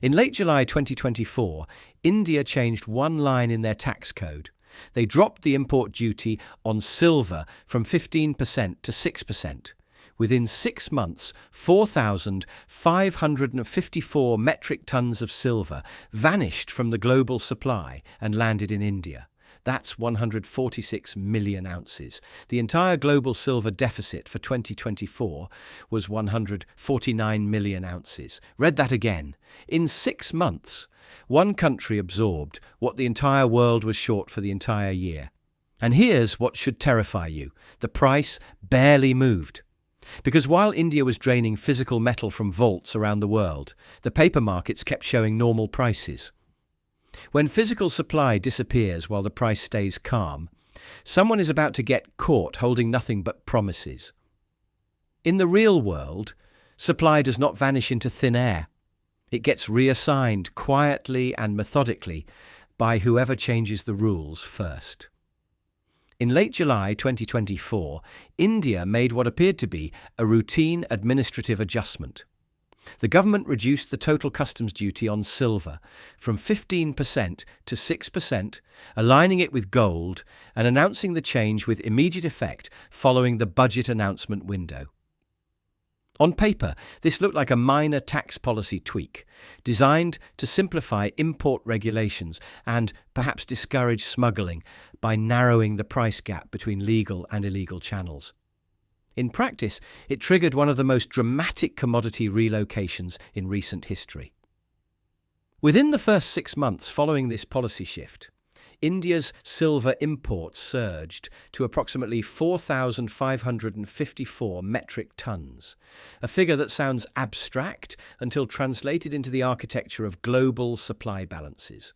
In late July 2024, India changed one line in their tax code. They dropped the import duty on silver from 15% to 6%. Within 6 months, 4,554 metric tons of silver vanished from the global supply and landed in India. That's 146 million ounces. The entire global silver deficit for 2024 was 149 million ounces. Read that again. In 6 months, one country absorbed what the entire world was short for the entire year. And here's what should terrify you. The price barely moved. Because while India was draining physical metal from vaults around the world, the paper markets kept showing normal prices. When physical supply disappears while the price stays calm, someone is about to get caught holding nothing but promises. In the real world, supply does not vanish into thin air. It gets reassigned quietly and methodically by whoever changes the rules first. In late July 2024, India made what appeared to be a routine administrative adjustment. The government reduced the total customs duty on silver from 15% to 6%, aligning it with gold and announcing the change with immediate effect following the budget announcement window. On paper, this looked like a minor tax policy tweak, designed to simplify import regulations and perhaps discourage smuggling by narrowing the price gap between legal and illegal channels. In practice, it triggered one of the most dramatic commodity relocations in recent history. Within the first 6 months following this policy shift, India's silver imports surged to approximately 4,554 metric tons, a figure that sounds abstract until translated into the architecture of global supply balances.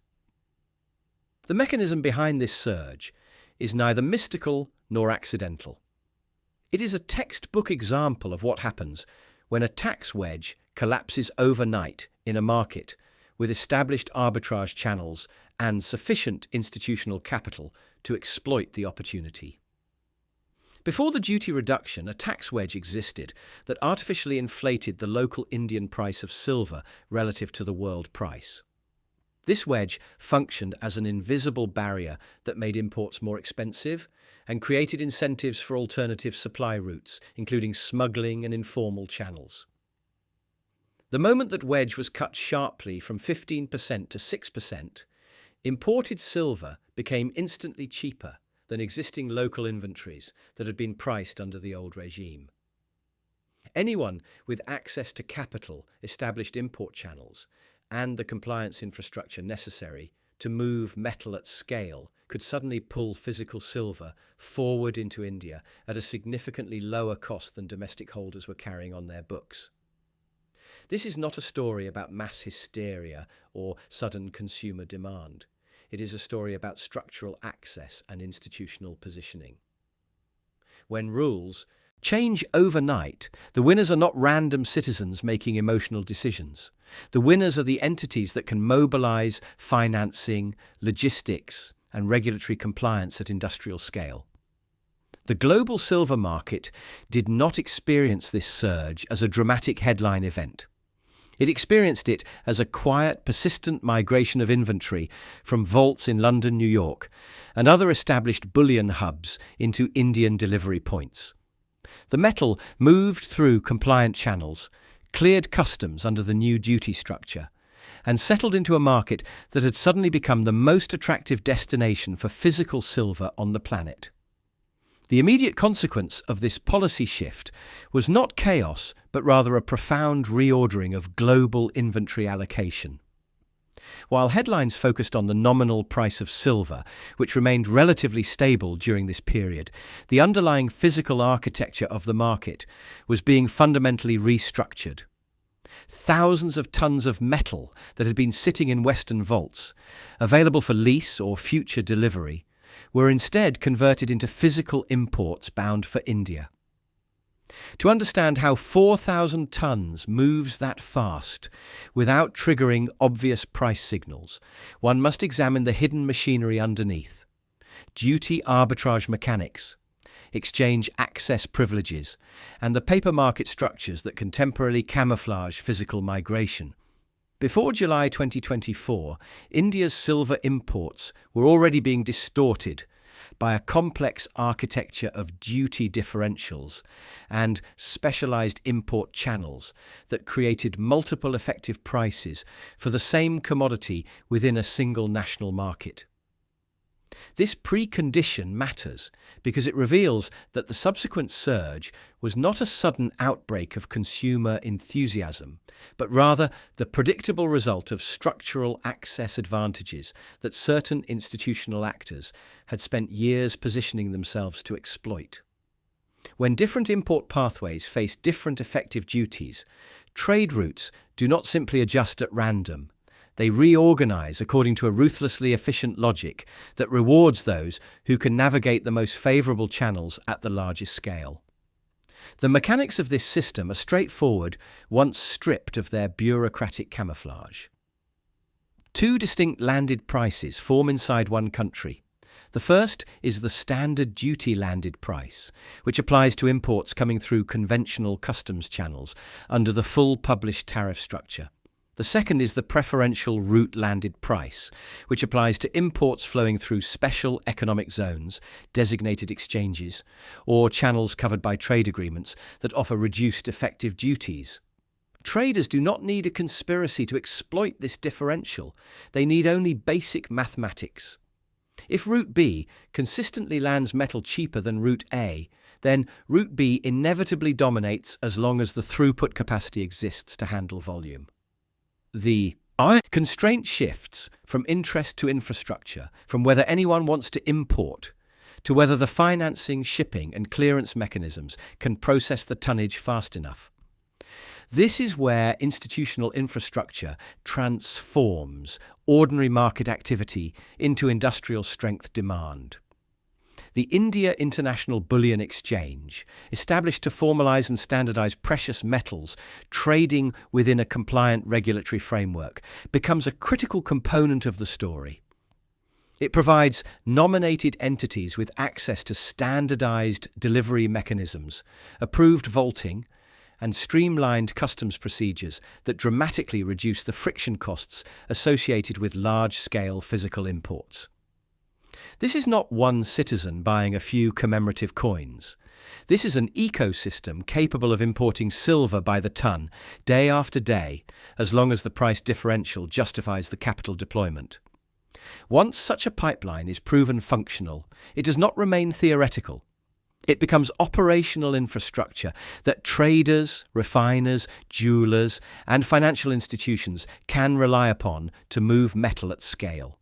The mechanism behind this surge is neither mystical nor accidental. It is a textbook example of what happens when a tax wedge collapses overnight in a market with established arbitrage channels and sufficient institutional capital to exploit the opportunity. Before the duty reduction, a tax wedge existed that artificially inflated the local Indian price of silver relative to the world price. This wedge functioned as an invisible barrier that made imports more expensive and created incentives for alternative supply routes, including smuggling and informal channels. The moment that wedge was cut sharply from 15% to 6%, imported silver became instantly cheaper than existing local inventories that had been priced under the old regime. Anyone with access to capital established import channels and the compliance infrastructure necessary to move metal at scale could suddenly pull physical silver forward into India at a significantly lower cost than domestic holders were carrying on their books. This is not a story about mass hysteria or sudden consumer demand. It is a story about structural access and institutional positioning. When rules change overnight, the winners are not random citizens making emotional decisions. The winners are the entities that can mobilize financing, logistics, and regulatory compliance at industrial scale. The global silver market did not experience this surge as a dramatic headline event. It experienced it as a quiet, persistent migration of inventory from vaults in London, New York, and other established bullion hubs into Indian delivery points. The metal moved through compliant channels, cleared customs under the new duty structure, and settled into a market that had suddenly become the most attractive destination for physical silver on the planet. The immediate consequence of this policy shift was not chaos, but rather a profound reordering of global inventory allocation. While headlines focused on the nominal price of silver, which remained relatively stable during this period, the underlying physical architecture of the market was being fundamentally restructured. Thousands of tons of metal that had been sitting in Western vaults, available for lease or future delivery, were instead converted into physical imports bound for India. To understand how 4,000 tons moves that fast without triggering obvious price signals, one must examine the hidden machinery underneath: duty arbitrage mechanics, exchange access privileges, and the paper market structures that can temporarily camouflage physical migration. Before July 2024, India's silver imports were already being distorted by a complex architecture of duty differentials and specialized import channels that created multiple effective prices for the same commodity within a single national market. This precondition matters because it reveals that the subsequent surge was not a sudden outbreak of consumer enthusiasm, but rather the predictable result of structural access advantages that certain institutional actors had spent years positioning themselves to exploit. When different import pathways face different effective duties, trade routes do not simply adjust at random. They reorganize according to a ruthlessly efficient logic that rewards those who can navigate the most favorable channels at the largest scale. The mechanics of this system are straightforward once stripped of their bureaucratic camouflage. Two distinct landed prices form inside one country. The first is the standard duty landed price, which applies to imports coming through conventional customs channels under the full published tariff structure. The second is the preferential route landed price, which applies to imports flowing through special economic zones, designated exchanges, or channels covered by trade agreements that offer reduced effective duties. Traders do not need a conspiracy to exploit this differential. They need only basic mathematics. If Route B consistently lands metal cheaper than Route A, then Route B inevitably dominates as long as the throughput capacity exists to handle volume. The constraint shifts from interest to infrastructure, from whether anyone wants to import to whether the financing, shipping, and clearance mechanisms can process the tonnage fast enough. This is where institutional infrastructure transforms ordinary market activity into industrial strength demand. The India International Bullion Exchange, established to formalize and standardize precious metals trading within a compliant regulatory framework, becomes a critical component of the story. It provides nominated entities with access to standardized delivery mechanisms, approved vaulting, and streamlined customs procedures that dramatically reduce the friction costs associated with large-scale physical imports. This is not one citizen buying a few commemorative coins. This is an ecosystem capable of importing silver by the ton, day after day, as long as the price differential justifies the capital deployment. Once such a pipeline is proven functional, it does not remain theoretical. It becomes operational infrastructure that traders, refiners, jewelers, and financial institutions can rely upon to move metal at scale.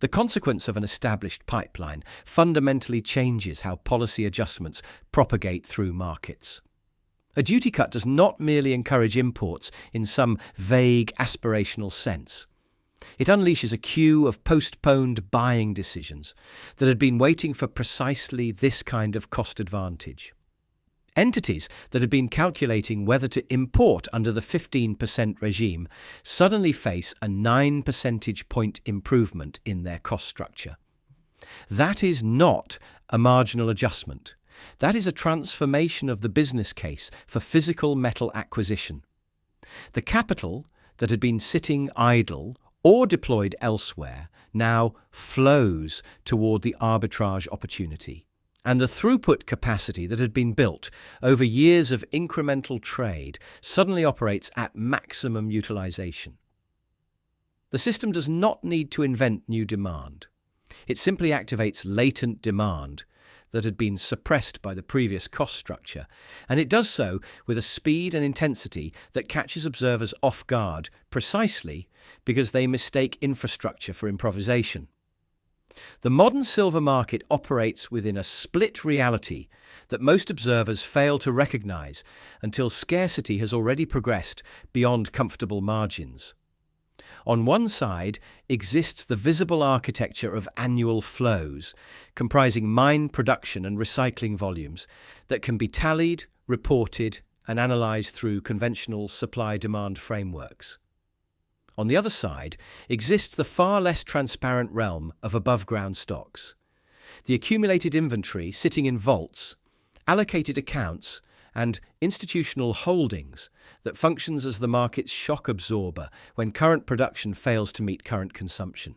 The consequence of an established pipeline fundamentally changes how policy adjustments propagate through markets. A duty cut does not merely encourage imports in some vague aspirational sense. It unleashes a queue of postponed buying decisions that had been waiting for precisely this kind of cost advantage. Entities that had been calculating whether to import under the 15% regime suddenly face a 9 percentage point improvement in their cost structure. That is not a marginal adjustment. That is a transformation of the business case for physical metal acquisition. The capital that had been sitting idle or deployed elsewhere now flows toward the arbitrage opportunity. And the throughput capacity that had been built over years of incremental trade suddenly operates at maximum utilization. The system does not need to invent new demand. It simply activates latent demand that had been suppressed by the previous cost structure, and it does so with a speed and intensity that catches observers off guard precisely because they mistake infrastructure for improvisation. The modern silver market operates within a split reality that most observers fail to recognize until scarcity has already progressed beyond comfortable margins. On one side exists the visible architecture of annual flows, comprising mine production and recycling volumes that can be tallied, reported, and analyzed through conventional supply-demand frameworks. On the other side exists the far less transparent realm of above-ground stocks, the accumulated inventory sitting in vaults, allocated accounts, and institutional holdings that functions as the market's shock absorber when current production fails to meet current consumption.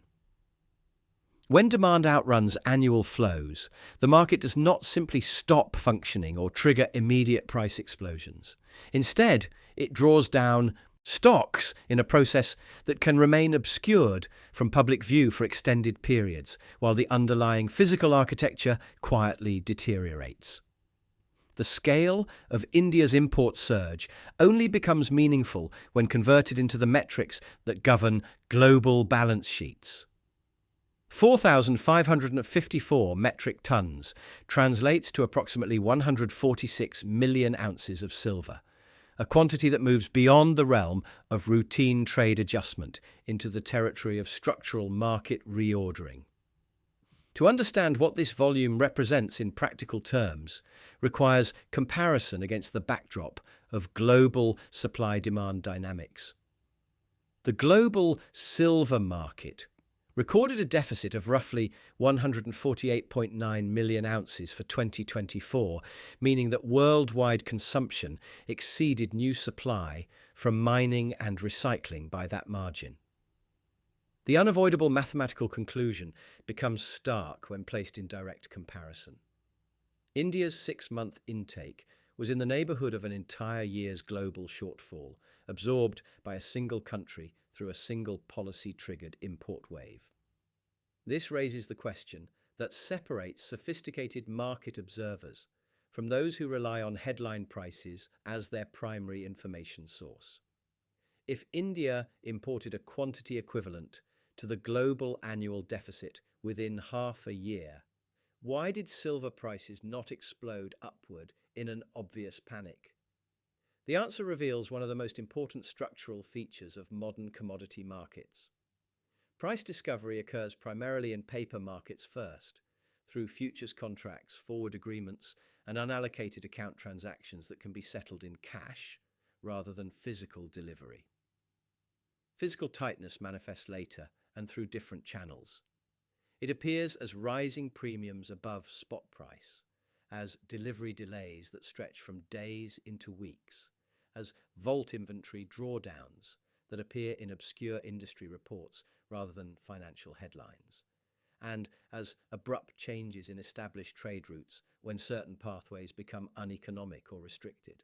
When demand outruns annual flows, the market does not simply stop functioning or trigger immediate price explosions. Instead, it draws down stocks in a process that can remain obscured from public view for extended periods, while the underlying physical architecture quietly deteriorates. The scale of India's import surge only becomes meaningful when converted into the metrics that govern global balance sheets. 4,554 metric tons translates to approximately 146 million ounces of silver, a quantity that moves beyond the realm of routine trade adjustment into the territory of structural market reordering. To understand what this volume represents in practical terms requires comparison against the backdrop of global supply-demand dynamics. The global silver market recorded a deficit of roughly 148.9 million ounces for 2024, meaning that worldwide consumption exceeded new supply from mining and recycling by that margin. The unavoidable mathematical conclusion becomes stark when placed in direct comparison. India's 6-month intake was in the neighbourhood of an entire year's global shortfall, absorbed by a single country through a single policy-triggered import wave. This raises the question that separates sophisticated market observers from those who rely on headline prices as their primary information source. If India imported a quantity equivalent to the global annual deficit within half a year, why did silver prices not explode upward in an obvious panic? The answer reveals one of the most important structural features of modern commodity markets. Price discovery occurs primarily in paper markets first, through futures contracts, forward agreements, and unallocated account transactions that can be settled in cash rather than physical delivery. Physical tightness manifests later and through different channels. It appears as rising premiums above spot price, as delivery delays that stretch from days into weeks, as vault inventory drawdowns that appear in obscure industry reports rather than financial headlines, and as abrupt changes in established trade routes when certain pathways become uneconomic or restricted.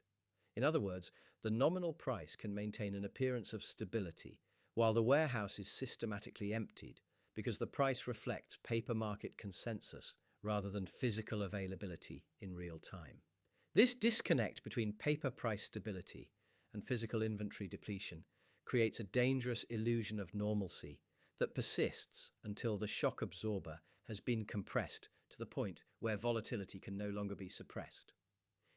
In other words, the nominal price can maintain an appearance of stability while the warehouse is systematically emptied because the price reflects paper market consensus rather than physical availability in real time. This disconnect between paper price stability and physical inventory depletion creates a dangerous illusion of normalcy that persists until the shock absorber has been compressed to the point where volatility can no longer be suppressed.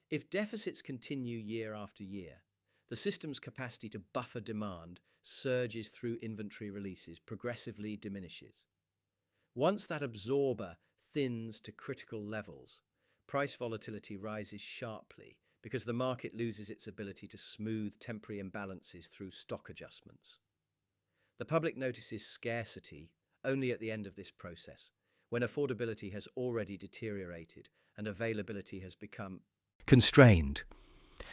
If deficits continue year after year, the system's capacity to buffer demand surges through inventory releases, progressively diminishes. Once that absorber thins to critical levels, price volatility rises sharply because the market loses its ability to smooth temporary imbalances through stock adjustments. The public notices scarcity only at the end of this process, when affordability has already deteriorated and availability has become constrained.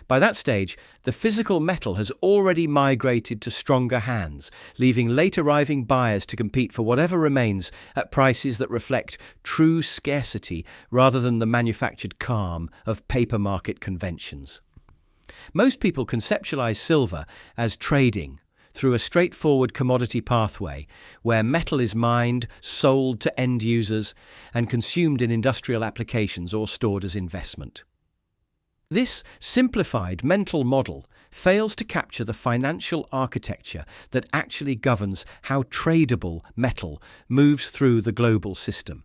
By that stage, the physical metal has already migrated to stronger hands, leaving late-arriving buyers to compete for whatever remains at prices that reflect true scarcity rather than the manufactured calm of paper market conventions. Most people conceptualize silver as trading through a straightforward commodity pathway where metal is mined, sold to end users, and consumed in industrial applications or stored as investment. This simplified mental model fails to capture the financial architecture that actually governs how tradable metal moves through the global system.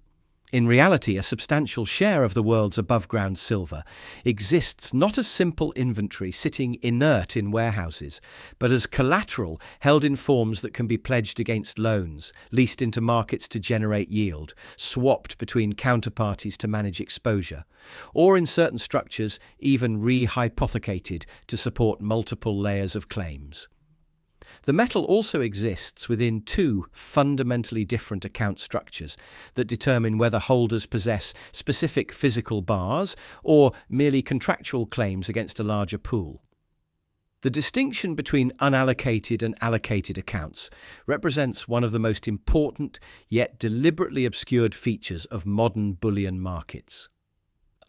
In reality, a substantial share of the world's above-ground silver exists not as simple inventory sitting inert in warehouses, but as collateral held in forms that can be pledged against loans, leased into markets to generate yield, swapped between counterparties to manage exposure, or in certain structures even rehypothecated to support multiple layers of claims. The metal also exists within two fundamentally different account structures that determine whether holders possess specific physical bars or merely contractual claims against a larger pool. The distinction between unallocated and allocated accounts represents one of the most important yet deliberately obscured features of modern bullion markets.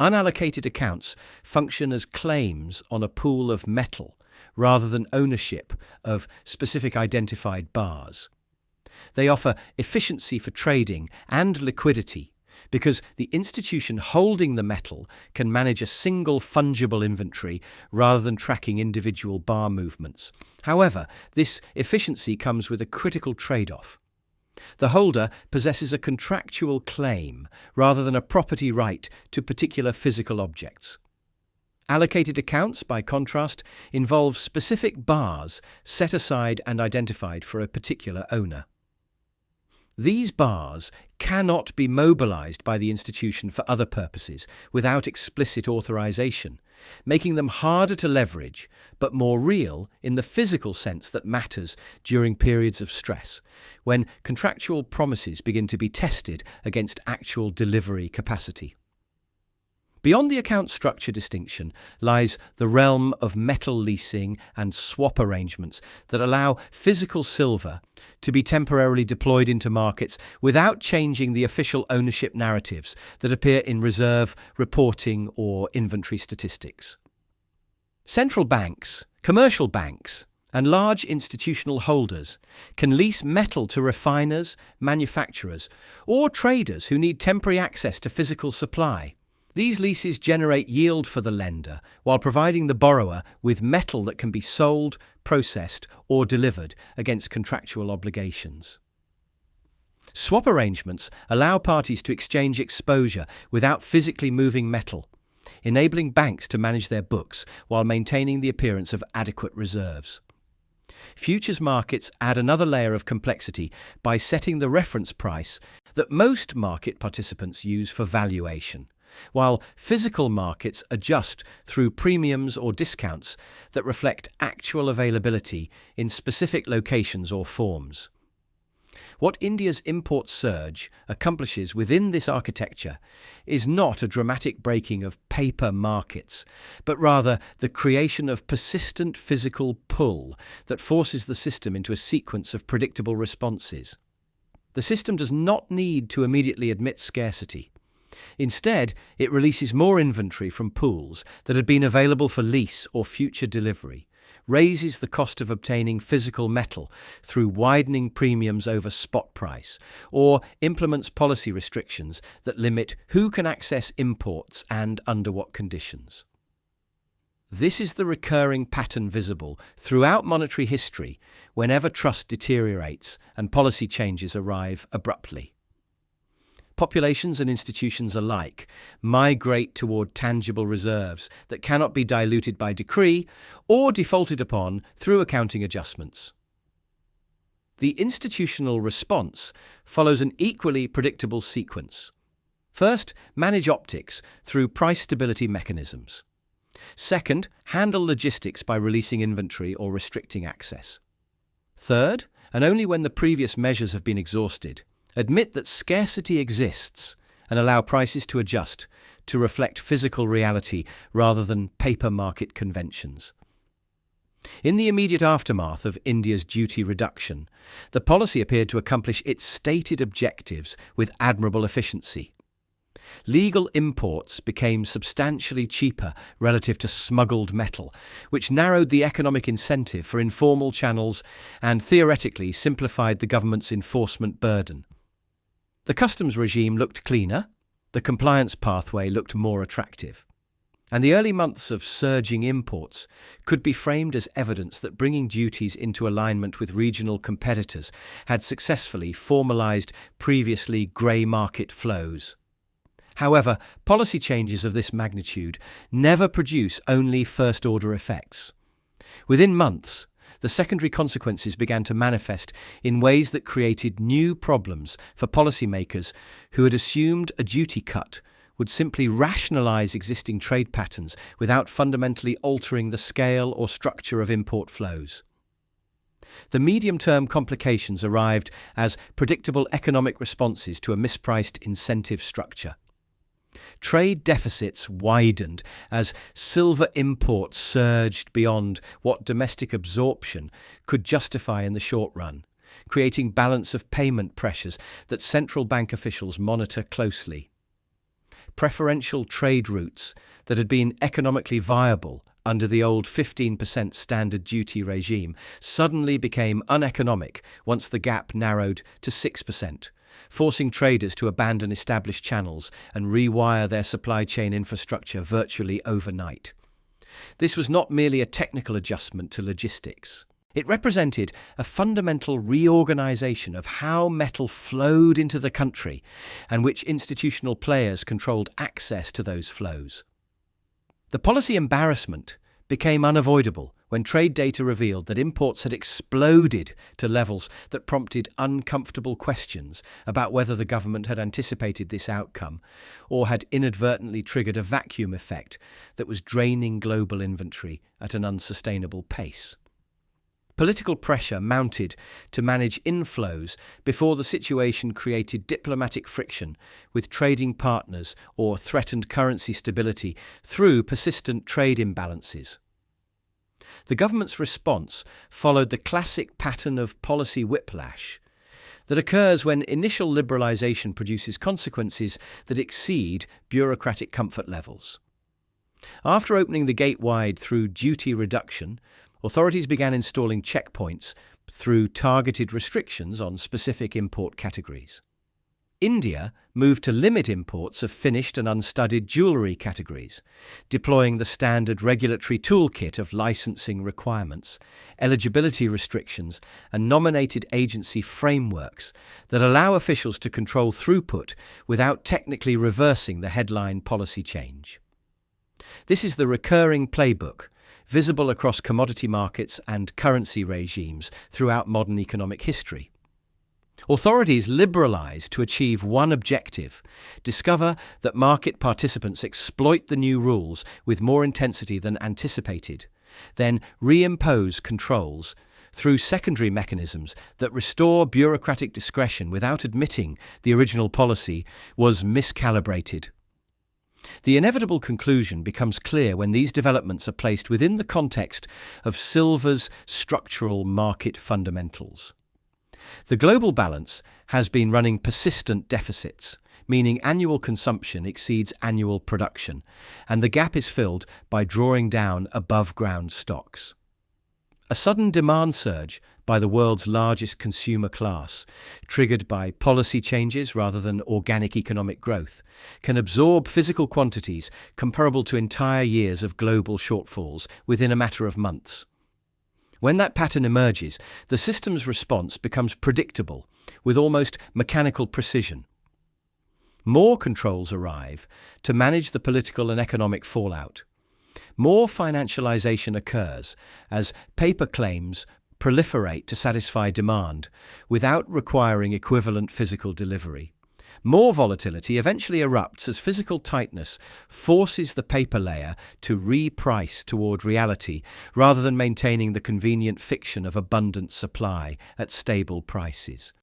Unallocated accounts function as claims on a pool of metal rather than ownership of specific identified bars. They offer efficiency for trading and liquidity because the institution holding the metal can manage a single fungible inventory rather than tracking individual bar movements. However, this efficiency comes with a critical trade-off. The holder possesses a contractual claim rather than a property right to particular physical objects. Allocated accounts, by contrast, involve specific bars set aside and identified for a particular owner. These bars cannot be mobilized by the institution for other purposes without explicit authorization, making them harder to leverage but more real in the physical sense that matters during periods of stress, when contractual promises begin to be tested against actual delivery capacity. Beyond the account structure distinction lies the realm of metal leasing and swap arrangements that allow physical silver to be temporarily deployed into markets without changing the official ownership narratives that appear in reserve, reporting, or inventory statistics. Central banks, commercial banks, and large institutional holders can lease metal to refiners, manufacturers, or traders who need temporary access to physical supply. These leases generate yield for the lender while providing the borrower with metal that can be sold, processed, or delivered against contractual obligations. Swap arrangements allow parties to exchange exposure without physically moving metal, enabling banks to manage their books while maintaining the appearance of adequate reserves. Futures markets add another layer of complexity by setting the reference price that most market participants use for valuation, while physical markets adjust through premiums or discounts that reflect actual availability in specific locations or forms. What India's import surge accomplishes within this architecture is not a dramatic breaking of paper markets, but rather the creation of persistent physical pull that forces the system into a sequence of predictable responses. The system does not need to immediately admit scarcity. Instead, it releases more inventory from pools that had been available for lease or future delivery, raises the cost of obtaining physical metal through widening premiums over spot price, or implements policy restrictions that limit who can access imports and under what conditions. This is the recurring pattern visible throughout monetary history whenever trust deteriorates and policy changes arrive abruptly. Populations and institutions alike migrate toward tangible reserves that cannot be diluted by decree or defaulted upon through accounting adjustments. The institutional response follows an equally predictable sequence. First, manage optics through price stability mechanisms. Second, handle logistics by releasing inventory or restricting access. Third, and only when the previous measures have been exhausted, admit that scarcity exists and allow prices to adjust to reflect physical reality rather than paper market conventions. In the immediate aftermath of India's duty reduction, the policy appeared to accomplish its stated objectives with admirable efficiency. Legal imports became substantially cheaper relative to smuggled metal, which narrowed the economic incentive for informal channels and theoretically simplified the government's enforcement burden. The customs regime looked cleaner, the compliance pathway looked more attractive, and the early months of surging imports could be framed as evidence that bringing duties into alignment with regional competitors had successfully formalized previously grey market flows. However, policy changes of this magnitude never produce only first-order effects. Within months, the secondary consequences began to manifest in ways that created new problems for policymakers who had assumed a duty cut would simply rationalize existing trade patterns without fundamentally altering the scale or structure of import flows. The medium-term complications arrived as predictable economic responses to a mispriced incentive structure. Trade deficits widened as silver imports surged beyond what domestic absorption could justify in the short run, creating balance of payment pressures that central bank officials monitor closely. Preferential trade routes that had been economically viable under the old 15% standard duty regime suddenly became uneconomic once the gap narrowed to 6%, forcing traders to abandon established channels and rewire their supply chain infrastructure virtually overnight. This was not merely a technical adjustment to logistics. It represented a fundamental reorganization of how metal flowed into the country and which institutional players controlled access to those flows. The policy embarrassment became unavoidable when trade data revealed that imports had exploded to levels that prompted uncomfortable questions about whether the government had anticipated this outcome or had inadvertently triggered a vacuum effect that was draining global inventory at an unsustainable pace. Political pressure mounted to manage inflows before the situation created diplomatic friction with trading partners or threatened currency stability through persistent trade imbalances. The government's response followed the classic pattern of policy whiplash that occurs when initial liberalisation produces consequences that exceed bureaucratic comfort levels. After opening the gate wide through duty reduction, authorities began installing checkpoints through targeted restrictions on specific import categories. India moved to limit imports of finished and unstudied jewellery categories, deploying the standard regulatory toolkit of licensing requirements, eligibility restrictions, and nominated agency frameworks that allow officials to control throughput without technically reversing the headline policy change. This is the recurring playbook, visible across commodity markets and currency regimes throughout modern economic history. Authorities liberalise to achieve one objective: discover that market participants exploit the new rules with more intensity than anticipated, then reimpose controls through secondary mechanisms that restore bureaucratic discretion without admitting the original policy was miscalibrated. The inevitable conclusion becomes clear when these developments are placed within the context of silver's structural market fundamentals. The global balance has been running persistent deficits, meaning annual consumption exceeds annual production, and the gap is filled by drawing down above-ground stocks. A sudden demand surge by the world's largest consumer class, triggered by policy changes rather than organic economic growth, can absorb physical quantities comparable to entire years of global shortfalls within a matter of months. When that pattern emerges, the system's response becomes predictable, with almost mechanical precision. More controls arrive to manage the political and economic fallout. More financialization occurs as paper claims proliferate to satisfy demand without requiring equivalent physical delivery. More volatility eventually erupts as physical tightness forces the paper layer to reprice toward reality rather than maintaining the convenient fiction of abundant supply at stable prices.